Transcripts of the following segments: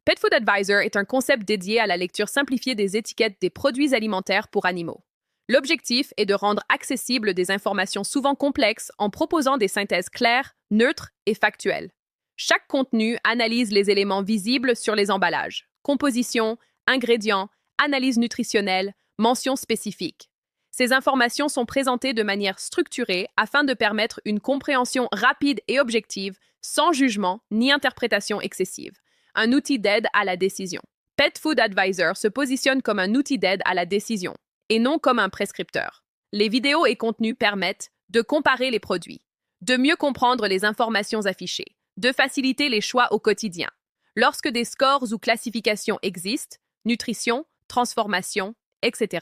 Pet Food Advisor est un concept dédié à la lecture simplifiée des étiquettes des produits alimentaires pour animaux. L'objectif est de rendre accessibles des informations souvent complexes en proposant des synthèses claires, neutres et factuelles. Chaque contenu analyse les éléments visibles sur les emballages: composition, ingrédients, analyse nutritionnelle, mentions spécifiques. Ces informations sont présentées de manière structurée afin de permettre une compréhension rapide et objective, sans jugement ni interprétation excessive. Un outil d'aide à la décision. Pet Food Advisor se positionne comme un outil d'aide à la décision et non comme un prescripteur. Les vidéos et contenus permettent de comparer les produits, de mieux comprendre les informations affichées, de faciliter les choix au quotidien. Lorsque des scores ou classifications existent, nutrition, transformation, etc.,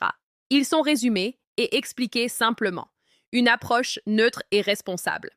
ils sont résumés et expliqués simplement. Une approche neutre et responsable.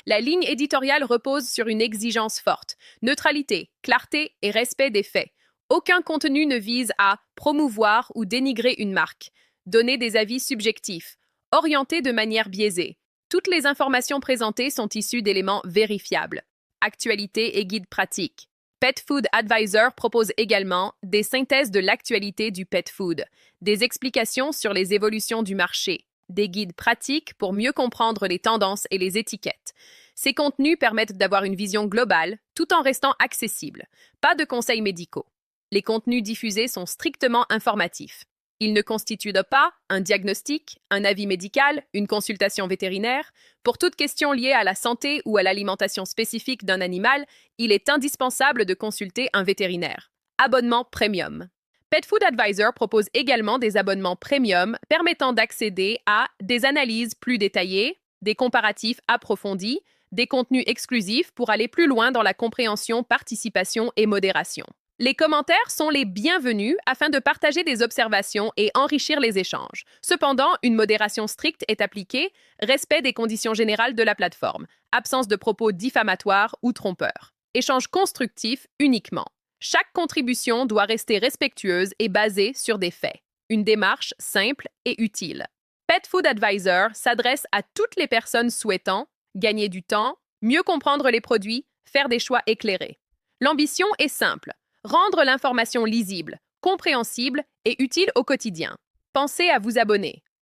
La ligne éditoriale repose sur une exigence forte: neutralité, clarté et respect des faits. Aucun contenu ne vise à promouvoir ou dénigrer une marque, donner des avis subjectifs, orienter de manière biaisée. Toutes les informations présentées sont issues d'éléments vérifiables. Actualité et guide pratique. Pet Food Advisor propose également des synthèses de l'actualité du pet food, des explications sur les évolutions du marché, des guides pratiques pour mieux comprendre les tendances et les étiquettes. Ces contenus permettent d'avoir une vision globale tout en restant accessibles. Pas de conseils médicaux. Les contenus diffusés sont strictement informatifs. Ils ne constituent pas un diagnostic, un avis médical, une consultation vétérinaire. Pour toute question liée à la santé ou à l'alimentation spécifique d'un animal, il est indispensable de consulter un vétérinaire. Abonnement premium. Pet Food Advisor propose également des abonnements premium permettant d'accéder à des analyses plus détaillées, des comparatifs approfondis, des contenus exclusifs pour aller plus loin dans la compréhension, participation et modération. Les commentaires sont les bienvenus afin de partager des observations et enrichir les échanges. Cependant, une modération stricte est appliquée, respect des conditions générales de la plateforme, absence de propos diffamatoires ou trompeurs. Échange constructif uniquement. Chaque contribution doit rester respectueuse et basée sur des faits. Une démarche simple et utile. Pet Food Advisor s'adresse à toutes les personnes souhaitant gagner du temps, mieux comprendre les produits, faire des choix éclairés. L'ambition est simple: rendre l'information lisible, compréhensible et utile au quotidien. Pensez à vous abonner.